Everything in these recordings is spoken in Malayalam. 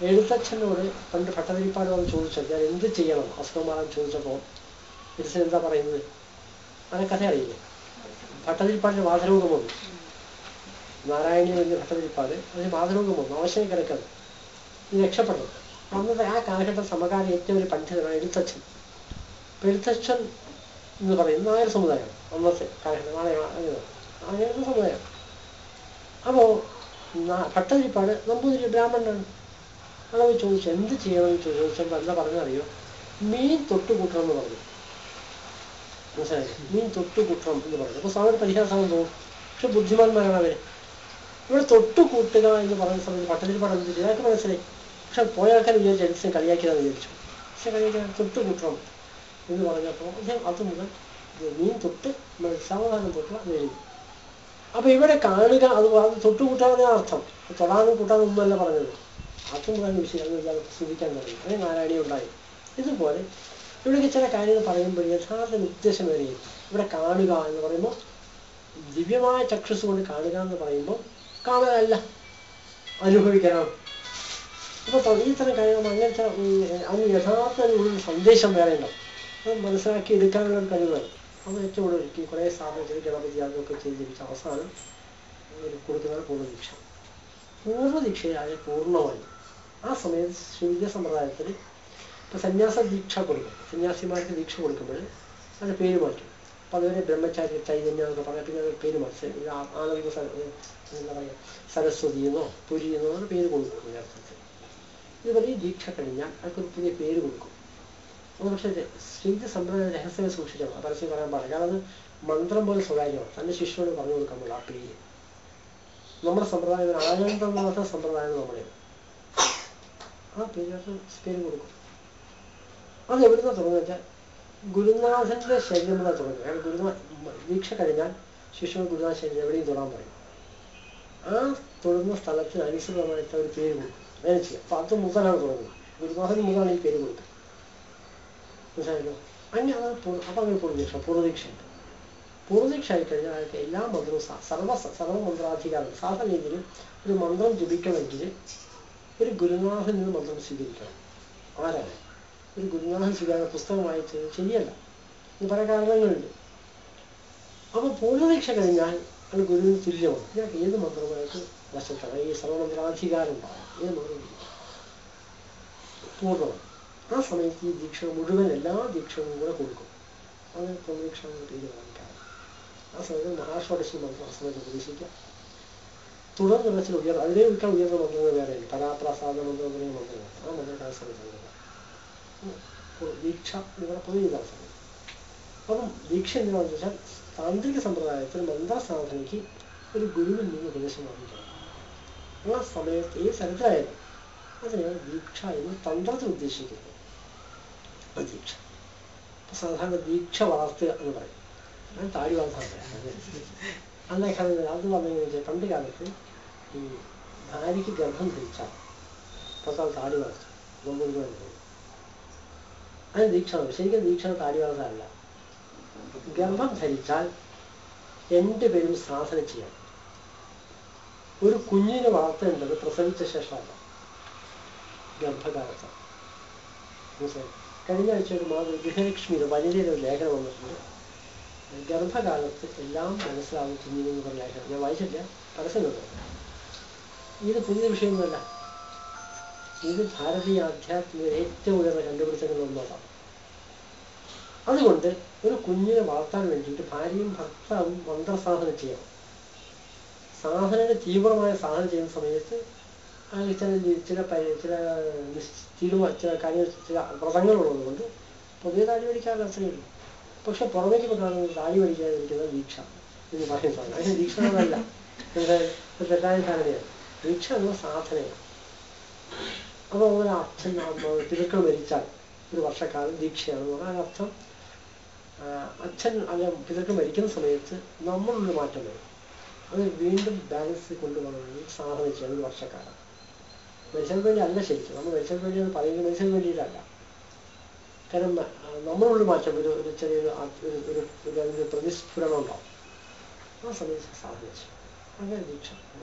എഴുത്തച്ഛനോട് പണ്ട് ഭട്ടതിരിപ്പാട് വന്ന് ചോദിച്ചത് ഞാൻ എന്ത് ചെയ്യണം അസുഖം മാറാൻ ചോദിച്ചപ്പോൾ എഴുത്തച്ഛൻ എന്താ പറയുന്നത്? അങ്ങനെ കഥ അറിയില്ലേ? ഭട്ടതിരിപ്പാടിന് വാതരോഗം വന്നു. നാരായണീയ വലിയ ഭട്ടതിരിപ്പാട് അതിന് വാതരോഗം വന്നു, ആവശ്യം കിടക്കുന്നത്. ഇത് രക്ഷപ്പെട്ടു. അന്നത്തെ ആ കാലഘട്ടം സമകാലം ഏറ്റവും വലിയ പണ്ഡിതനാണ് എഴുത്തച്ഛൻ. അപ്പം എഴുത്തച്ഛൻ എന്ന് പറയുന്നത് നായർ സമുദായമാണ് അന്നത്തെ കാലഘട്ടം. നായർ സമുദായം. അപ്പോൾ ഭട്ടതിരിപ്പാട് നമ്പൂതിരി ബ്രാഹ്മണനാണ്. അളവ് ചോദിച്ചു എന്ത് ചെയ്യണമെന്ന് ചോദിച്ചപ്പോൾ എന്താ പറഞ്ഞറിയോ? മീൻ തൊട്ട് കൂട്ടണം എന്ന് പറഞ്ഞു. മനസ്സിലായി? മീൻ തൊട്ട് കൂട്ടണം എന്ന് പറഞ്ഞു. അപ്പോൾ സ്വാമിയുടെ പരിഹാസമാണെന്ന് തോന്നും. പക്ഷെ ബുദ്ധിമാന്മാരാണ് അവർ. ഇവിടെ തൊട്ട് കൂട്ടുക എന്ന് പറയുന്ന സമയത്ത് ഭട്ടതിരിപ്പാട് എന്ത് ചെയ്തു അതൊക്കെ മനസ്സിലായി. പക്ഷെ പോയ ആൾക്കാർ വിചാരിച്ചു എൽസിനെ കളിയാക്കിയതാന്ന് വിചാരിച്ചു. പക്ഷെ കളിയാക്കിയാൽ തൊട്ട് കൂട്ടണം എന്ന് പറഞ്ഞപ്പോൾ അദ്ദേഹം അത് മുതൽ മീൻ തൊട്ട് സാവധാനം തൊട്ടുക എന്ന് എഴുതി. അപ്പൊ ഇവിടെ കാണുക അത് തൊട്ട് കൂട്ടാതെ അർത്ഥം, തൊടാനും കൂട്ടാനും ഒന്നുമല്ല പറഞ്ഞത്. അത് മുതൽ വിഷയം ശ്രദ്ധിക്കാൻ തുടങ്ങി. അങ്ങനെ നാരായണീയം ഉണ്ടായി. ഇതുപോലെ ഇവിടെയൊക്കെ ചില കാര്യങ്ങൾ പറയുമ്പോൾ യഥാർത്ഥ ഉദ്ദേശം വരെയും ഇവിടെ കാണുക എന്ന് പറയുമ്പോൾ ദിവ്യമായ ചക്ഷുസ് കൊണ്ട് കാണുക എന്ന് പറയുമ്പോൾ കാണാനല്ല, അനുഭവിക്കണം. അപ്പൊ ഈ തരം കാര്യങ്ങൾ അങ്ങനത്തെ അതിന് യഥാർത്ഥ ഒരു സന്ദേശം വേറെ ഉണ്ടാവും. അത് മനസ്സിലാക്കി എടുക്കാനുള്ള ഒരു കഴിവാണ്. അത് ഏറ്റവും കൂടുതൽ ഒരുക്കി കുറേ സ്ഥാപനത്തിൽ ഗണപതി യാഗമൊക്കെ ചെയ്ത് ലഭിച്ച അവസാനം കൊടുക്കുന്നതാണ് പൂർവ്വദീക്ഷ. പൂർവ്വദീക്ഷയായ പൂർണ്ണമായി ആ സമയത്ത് ശൂദ്ര സമ്പ്രദായത്തിൽ ഇപ്പം സന്യാസ ദീക്ഷ കൊടുക്കും. സന്യാസിമാർക്ക് ദീക്ഷ കൊടുക്കുമ്പോൾ അതിൻ്റെ പേര് മാറ്റും. അപ്പം അതുവരെ ബ്രഹ്മചാരി ചൈതന്യം എന്നൊക്കെ പറയാം. പിന്നെ അതിൻ്റെ പേര് മാറ്റി ആനന്ദ എന്താ പറയുക സരസ്വതി എന്നോ പുരി എന്നോ അങ്ങനെ പേര് കൊടുക്കും യഥാർത്ഥത്തിൽ. ഇതുപോലെ ഈ ദീക്ഷ കഴിഞ്ഞാൽ അവർക്കൊരു പുതിയ പേര് കൊടുക്കും. അത് പക്ഷേ ശ്രീജ സമ്പ്രദായ രഹസ്യം സൂക്ഷിച്ചാൽ പരസ്യം പറയാൻ പാടില്ല. കാരണം അത് മന്ത്രം പോലെ സ്വകാര്യമാണ്. തൻ്റെ ശിഷ്യനോട് പറഞ്ഞു കൊടുക്കാൻ പാടില്ല ആ പേര്. നമ്മുടെ സമ്പ്രദായം ആനന്ദനാഥ സമ്പ്രദായം നമ്മുടെ ആ പേര് കൊടുക്കും. അത് എവിടുന്ന തുടങ്ങുക വെച്ചാൽ ഗുരുനാഥന്റെ ശരീരമുള്ള തുടങ്ങുക. കാരണം ദീക്ഷ കഴിഞ്ഞാൽ ശിഷ്യനോട് ഗുരുനാഥ ശരീരം എവിടെയും തൊടാൻ പറയും. ആ തൊടുന്ന സ്ഥലത്തിന് അനുസൃതമായിട്ട് ഒരു പേര് കൊടുക്കും. അങ്ങനെ ചെയ്യാം. അപ്പൊ അത് മുതലാണ് തുടങ്ങുന്നത്. ഗുരുനാഥന് മുതലാണ് ഈ പേര് കൊടുക്കുക. മനസ്സിലായല്ലോ? അങ്ങനെ അത് അപ്പം അങ്ങനെ പൂർവ്വദീക്ഷ. പൂർവ്വദീക്ഷയുണ്ട്. പൂർവ്വദീക്ഷ ആയിക്കഴിഞ്ഞാൽ അയാൾക്ക് എല്ലാ മന്ത്രവും സർവമന്ത്രാധികാരം. സാധാരണ രീതിയിൽ ഒരു മന്ത്രം ജപിക്കണമെങ്കിൽ ഒരു ഗുരുനാഥൻ നിന്ന് മന്ത്രം സ്വീകരിക്കണം. ആരാണ് ഒരു ഗുരുനാഥൻ സ്വീകരിക്കുന്ന പുസ്തകം വായിച്ച് ശരിയല്ല. ഇത് പല കാരണങ്ങളുണ്ട്. അപ്പൊ പൂർവ്വദീക്ഷ കഴിഞ്ഞാൽ അത് ഗുരുവിന് തുല്യമാണ്. ഇയാൾക്ക് ഏത് മന്ത്രമായിട്ട് വശത്താണ് ഈ സർവമന്ത്രാധികാരം പറയാം. ഏത് മന്ത്രം പൂർണ്ണമാണ്. ആ സമയത്ത് ഈ ദീക്ഷ മുഴുവൻ എല്ലാ ദീക്ഷകളും കൂടെ കൊടുക്കും. അത് പൂർവ്വദീക്ഷ പേര് വാങ്ങിക്കാറ്. ആ സമയത്ത് മഹാഷോഡശി മന്ത്രം ആ സമയത്ത് ഉപദേശിക്കാം. തുടർന്നുള്ള ചില അതിനെ വിളിക്കാൻ ഉയർന്ന മന്ത്രങ്ങൾ വേറെയുണ്ട്. പരാപ്രസാദ മന്ത്രം തുടങ്ങിയ മന്ത്രങ്ങൾ. ആ മന്ത്രങ്ങൾ ആ സമയത്ത് ദീക്ഷ ഇവിടെ പൊതുവിധാന സമയം. അപ്പം ദീക്ഷ എന്തിനാണെന്ന് വെച്ചാൽ താന്ത്രിക സമ്പ്രദായത്തിൽ മന്ത്രസാധനയ്ക്ക് ഒരു ഗുരുവിൽ നിന്ന് ഉപദേശം വാങ്ങിക്കണം. ആ സമയത്ത് ഈ സ്ഥലത്തായാലും അതിനാണ് ദീക്ഷ എന്ന് തന്ത്രത്തിൽ ഉദ്ദേശിക്കുന്നത്. ദീക്ഷ ഇപ്പൊ സാധാരണ ദീക്ഷ വളർത്തുക എന്ന് പറയും. ഞാൻ താടി വളർത്താൻ പറയാം. അന്നേക്കാൾ അത് പറഞ്ഞു വെച്ചാൽ പണ്ട് കാലത്ത് ഈ ഭാര്യയ്ക്ക് ഗർഭം ധരിച്ചാൽ പുറത്താൽ താടി വളർത്തും. ഗർഭം അതിന് ദീക്ഷ. ശരിക്കും ദീക്ഷ താടി വളർത്താനല്ല. ഗർഭം ധരിച്ചാൽ രണ്ടുപേരും സാധന ചെയ്യണം. ഒരു കുഞ്ഞിനെ വളർത്തേണ്ടത് പ്രസവിച്ച ശേഷമല്ല, ഗർഭകാലത്താണ്. കഴിഞ്ഞ ആഴ്ച ഒരു ഗൃഹലക്ഷ്മിയുടെ വനിതയുടെ ഒരു ലേഖനം വന്നിട്ടുണ്ട്. ഗർഭകാലത്ത് എല്ലാം മനസ്സിലാവും കുഞ്ഞിനെന്ന് പറഞ്ഞ ലേഖനം ഞാൻ വായിച്ചില്ല, പരസ്യം. ഇത് പുതിയ വിഷയമൊന്നുമല്ല. ഇത് ഭാരതീയ ആധ്യാത്മിക ഏറ്റവും ഉയർന്ന കണ്ടുപിടുത്തങ്ങളൊന്നുമല്ല. അതുകൊണ്ട് ഒരു കുഞ്ഞിനെ വളർത്താൻ വേണ്ടിയിട്ട് ഭാര്യയും ഭർത്താവും മന്ത്രസാധന ചെയ്യണം. സാധനയുടെ തീവ്രമായ സാധന ചെയ്യുന്ന സമയത്ത് ചില കാര്യങ്ങൾ ചില വ്രതങ്ങളുള്ളത് കൊണ്ട് പൊതുവെ താടി പഠിക്കാനുള്ള അത്രയുള്ളൂ. പക്ഷെ പുറമേക്ക് കാണുന്നത് താടി പഠിക്കാതിരിക്കുന്ന ദീക്ഷ എന്ന് പറയുന്ന സാധനം. അതിന് ദീക്ഷ എന്നല്ല, തെറ്റായ ധാരണയാണ്. ദീക്ഷ എന്ന സാധനയാണ്. അപ്പോൾ അങ്ങനെ അച്ഛൻ പിതൃക്കൾ മരിച്ചാൽ ഒരു വർഷക്കാലം ദീക്ഷയാണെന്ന് പറഞ്ഞാൽ അതിനർത്ഥം അച്ഛൻ അല്ല പിതൃക്കൾ മരിക്കുന്ന സമയത്ത് നമ്മളുള്ള മാറ്റം വരും. അത് വീണ്ടും ബാലൻസ് കൊണ്ടുപോകണമെങ്കിൽ സാധന ചെയ്യണം ഒരു വർഷക്കാലം. മനുഷ്യന് വേണ്ടി അല്ല ശരിക്കും. നമ്മൾ മനുഷ്യന് വേണ്ടി അത് പറയുന്നത് മനുഷ്യന് വേണ്ടിയിട്ടല്ല. കാരണം നമ്മളുള്ള മാറ്റം ഒരു ചെറിയൊരു അതിൻ്റെ പ്രതിസ്ഫുരണം ഉണ്ടാവും. ആ സമയത്ത് സാധന ചെയ്യും. അങ്ങനെ ദീക്ഷ.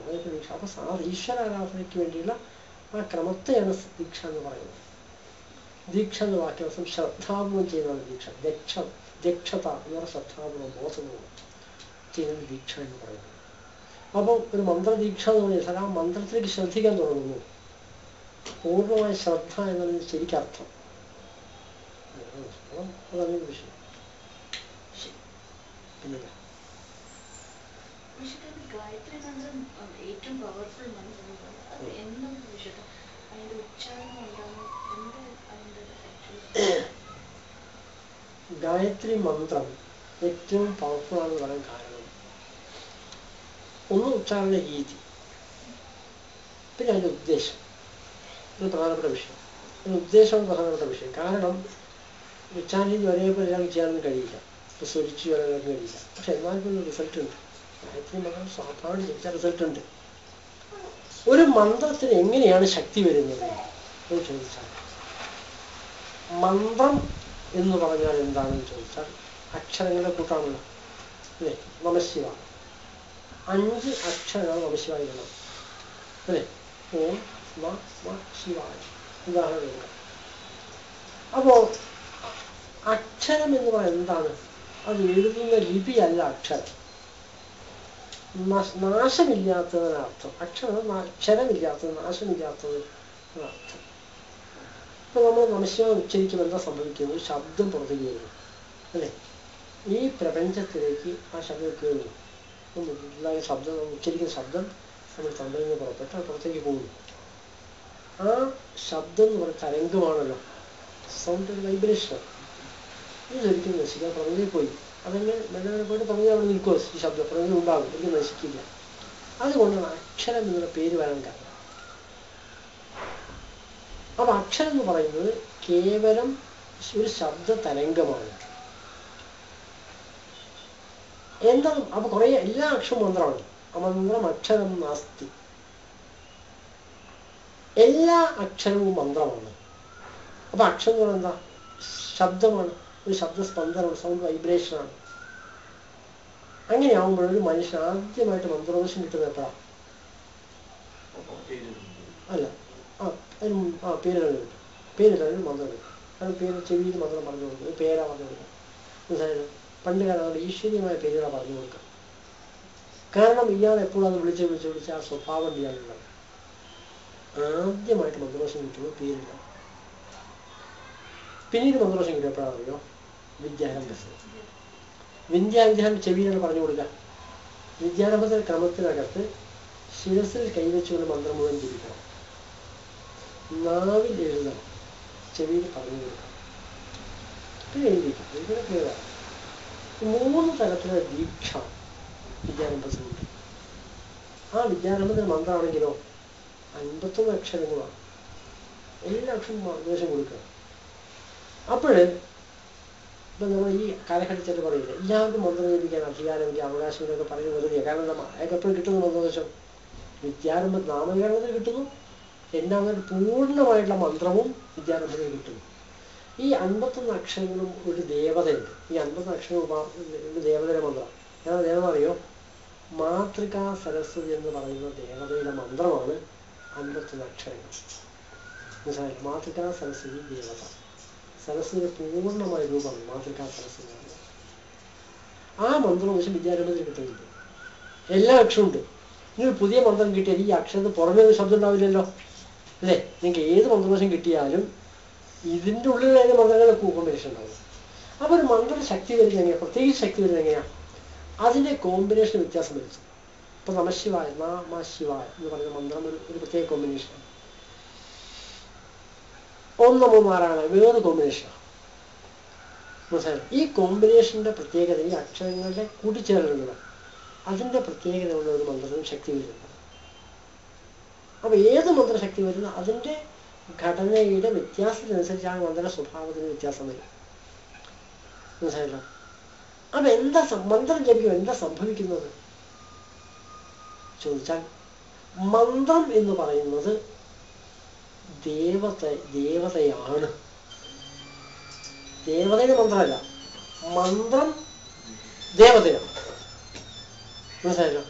ദീക്ഷ. അപ്പോൾ ഈശ്വര ആരാധനയ്ക്ക് വേണ്ടിയുള്ള ആ ക്രമത്തെയാണ് ദീക്ഷ എന്ന് പറയുന്നത്. ദീക്ഷ എന്ന വാക്യാർത്ഥം ശ്രദ്ധാപൂർവം ചെയ്യുന്നതാണ് ദീക്ഷ. ദക്ഷത എന്ന് പറഞ്ഞ ശ്രദ്ധാപൂർവം ബോധപൂർവം ചെയ്യുന്ന ദീക്ഷ എന്ന് പറയുന്നത്. അപ്പം ഒരു മന്ത്രദീക്ഷ എന്ന് പറഞ്ഞാൽ ആ മന്ത്രത്തിലേക്ക് ശ്രദ്ധിക്കാൻ തുടങ്ങുന്നു. പൂർണ്ണമായ ശ്രദ്ധ എന്നതിന് ശരിക്കർത്ഥം. അതാണ് ഒരു വിഷയം. പിന്നില്ല ഗായത്രി മന്ത്രം ഏറ്റവും പവർഫുൾ മന്ത്രമാണ്. അത് എന്താണ് വിഷയം? അതിന്റെ ഉച്ചാരണം എന്താണ്? ഗായത്രി മന്ത്രം ഏറ്റവും പവർഫുൾ ആണെന്ന് പറയാൻ കാരണം ഒന്ന് ഉച്ചാരണ രീതി, പിന്നെ അതിൻ്റെ ഉദ്ദേശം. ഇത് പ്രധാനപ്പെട്ട വിഷയം. അതിൻ്റെ ഉദ്ദേശമാണ് പ്രധാനപ്പെട്ട വിഷയം. കാരണം ഉച്ചാരണ രീതി ഒരേപോലെ ഒരാൾക്ക് ചെയ്യാനൊന്നും കഴിയില്ല, സ്വരിച്ച് ഒരാൾക്ക് കഴിയില്ല. പക്ഷെ എന്നാലും ഒരു റിസൾട്ട് ഉണ്ട്. ഗായത്രി മന്ത്രം സാധാരണ ജപിച്ച റിസൾട്ട് ഉണ്ട്. ഒരു മന്ത്രത്തിന് എങ്ങനെയാണ് ശക്തി വരുന്നത് എന്ന് ചോദിച്ചാൽ, മന്ത്രം എന്ന് പറഞ്ഞാൽ എന്താണെന്ന് ചോദിച്ചാൽ അക്ഷരങ്ങളുടെ കൂട്ടാണല്ലോ, അല്ലേ? നമശിവ 5 അക്ഷരങ്ങൾ നമശിവായിരുന്നു, അല്ലേ? ഓം നമ ശിവായ ഉദാഹരണം. അപ്പോ അക്ഷരം എന്ന് പറയുന്നത് എന്താണ്? അത് എഴുതുന്ന ലിപിയല്ല അക്ഷരം. നാശമില്ലാത്തതിനർത്ഥം. അക്ഷരം അക്ഷരമില്ലാത്തത്, നാശമില്ലാത്തത് എന്നർത്ഥം. ഇപ്പൊ നമ്മൾ നമശിവായ ഉച്ചരിക്കുമ്പോൾ എന്താ സംഭവിക്കുന്നത്? ശബ്ദം പുറത്തേക്ക് വരുന്നു, അല്ലേ? ഈ പ്രപഞ്ചത്തിലേക്ക് ആ ശബ്ദം കയറുന്നു. ശബ്ദം ഉച്ചരിക്കുന്ന ശബ്ദം നമ്മൾ തൊണ്ടയിൽ നിന്ന് പുറപ്പെട്ട് അത് പുറത്തേക്ക് പോകുന്നു. ആ ശബ്ദം എന്ന് പറയുന്ന തരംഗമാണല്ലോ, സൗണ്ട് ഒരു വൈബ്രേഷൻ. ഇത് ഒരിക്കലും നശിക്കാൻ പുറമേ പോയി അതങ്ങനെ മെല്ലെ പോയിട്ട് പുറമേ അവിടെ നിൽക്കുമോ? ഈ ശബ്ദം പുറമേ ഉണ്ടാകും, ഒരിക്കലും നശിക്കില്ല. അതുകൊണ്ടാണ് അക്ഷരം എന്നുള്ള പേര് വരാൻ കാരണം. അപ്പൊ അക്ഷരം എന്ന് പറയുന്നത് കേവലം ഒരു ശബ്ദ തരംഗമാണ്. എന്താണ്? അപ്പൊ കുറെ എല്ലാ അക്ഷരവും മന്ത്രമാണ്. അമന്ത്രം അക്ഷരം നാസ്തി. എല്ലാ അക്ഷരവും മന്ത്രമാണ്. അപ്പൊ അക്ഷരം എന്ന് പറയുന്നത് എന്താ? ശബ്ദമാണ്, ഒരു ശബ്ദസ്പന്ദനമാണ്, സൗണ്ട് വൈബ്രേഷനാണ്. അങ്ങനെയാവുമ്പോൾ ഒരു മനുഷ്യൻ ആദ്യമായിട്ട് മന്ത്രോപദേശം കിട്ടുന്നത് എപ്പോഴാണ്? അല്ല, പേരുകൾ കിട്ടും. പേരുകളിൽ മന്ത്രം കിട്ടും. കാരണം പേര് ചെവിയിൽ മന്ത്രം പറഞ്ഞു കൊടുക്കും, പേരാ പറഞ്ഞു കൊടുക്കും. മനസ്സിലായാലും പണ്ട് കാലങ്ങളിൽ ഈശ്വരീയമായ പേരുകളാണ് പറഞ്ഞു കൊടുക്കുക. കാരണം ഇയാൾ എപ്പോഴും അത് വിളിച്ച് ആ സ്വഭാവം ഇയാളുള്ളത്. ആദ്യമായിട്ട് മന്ത്രദോഷം കിട്ടുന്നത് പേരില്ല. പിന്നീട് മന്ത്രദോഷം കിട്ടും എപ്പോഴാണെന്നറിയോ? വിദ്യാരംഭത്തിൽ. വിദ്യാരംഭം ചെവിയിലാണ് പറഞ്ഞു കൊടുക്കുക. വിദ്യാരംഭത്തിന്റെ ക്രമത്തിനകത്ത് ശിരസിൽ കൈവച്ചുകൊണ്ട് മന്ത്രം മുഴുവൻ ജപിക്കണം, നാവിൽ എഴുതണം, ചെവിയിൽ പറഞ്ഞു കൊടുക്കണം, പിന്നെ എഴുതിക്കണം. ഇതിനെ ക്ലിയറാണ്. 3 തരത്തിലുള്ള ദീക്ഷ വിദ്യാരംഭത്തിലുണ്ട്. ആ വിദ്യാരംഭത്തിന് മന്ത്രമാണെങ്കിലോ 51 അക്ഷരങ്ങളാണ്. എല്ലാ അക്ഷരം നിർദ്ദേശം കൊടുക്കുക. അപ്പോഴ് ഇപ്പൊ നമ്മൾ ഈ കാലഘട്ടത്തിൽ പറയില്ല എല്ലാവർക്കും മന്ത്രം ജപിക്കാൻ അധികാരം, എനിക്ക് അവകാശം എന്നൊക്കെ പറയുന്നത് വെറുതെ. കാരണം എന്താ? അയാൾക്ക് എപ്പോഴും കിട്ടുന്നു മന്ത്രദേശം വിദ്യാരംഭ നാമകരണത്തിൽ കിട്ടുന്നു. രണ്ടാമത് പൂർണ്ണമായിട്ടുള്ള മന്ത്രവും വിദ്യാരംഭത്തിൽ കിട്ടുന്നു. ഈ 51 അക്ഷരങ്ങളും ഒരു ദേവതയുണ്ട്. ഈ 50 അക്ഷരവും ഒരു ദേവതയുടെ മന്ത്രം. ഏതാ ദേവത അറിയോ? മാതൃകാ സരസ്വതി എന്ന് പറയുന്ന ദേവതയുടെ മന്ത്രമാണ് 51 അക്ഷരങ്ങൾ. മനസ്സിലായി? മാതൃകാ സരസ്വതി ദേവത, സരസ്വതിയുടെ പൂർണ്ണമായ രൂപമാണ് മാതൃകാ സരസ്വതി. ആ മന്ത്രം വെച്ച് വിദ്യാരംഭത്തിൽ കിട്ടുന്നുണ്ട്. എല്ലാ അക്ഷരവും ഉണ്ട്. ഇനി ഒരു പുതിയ മന്ത്രം കിട്ടിയാൽ ഈ അക്ഷരത്തിന് പുറമേ ഒരു ശബ്ദം ഉണ്ടാവില്ലല്ലോ, അല്ലേ? നിങ്ങൾക്ക് ഏത് മന്ത്രദോഷം കിട്ടിയാലും ഇതിൻ്റെ ഉള്ളിൽ അതിൻ്റെ മന്ത്രങ്ങളുടെ കോമ്പിനേഷൻ ഉണ്ടാവും. അപ്പോൾ ഒരു മന്ത്രം ശക്തി വരുന്നത് എങ്ങനെയാണ്? പ്രത്യേകിച്ച് ശക്തി വരുന്നത് എങ്ങനെയാണ്? അതിൻ്റെ കോമ്പിനേഷൻ വ്യത്യാസം വരുത്തും. ഇപ്പൊ നമശിവായ, നമശിവായ എന്ന് പറയുന്ന മന്ത്രം ഒരു പ്രത്യേക കോമ്പിനേഷനാണ്. ഓം നമോ നാരായണ വേറെ കോമ്പിനേഷനാണ്. മനസ്സിലായി? ഈ കോമ്പിനേഷന്റെ പ്രത്യേകത, ഈ അക്ഷരങ്ങളുടെ കൂട്ടിച്ചേരലുകൾ, അതിൻ്റെ പ്രത്യേകതയുള്ള ഒരു മന്ത്രത്തിന് ശക്തി വരുന്നത്. അപ്പൊ ഏത് മന്ത്ര ശക്തി വരുന്ന അതിൻ്റെ ഘടനയുടെ വ്യത്യാസത്തിനനുസരിച്ച് ആ മന്ത്ര സ്വഭാവത്തിന് വ്യത്യാസം വരും. മനസ്സിലായല്ലോ? അപ്പൊ എന്താ മന്ത്രം ജപിക്കുമ്പോൾ എന്താ സംഭവിക്കുന്നത് ചോദിച്ചാൽ, മന്ത്രം എന്ന് പറയുന്നത് ദേവതയാണ്. ദേവതയുടെ മന്ത്രമല്ല, മന്ത്രം ദേവതയാണ്. മനസ്സിലായല്ലോ?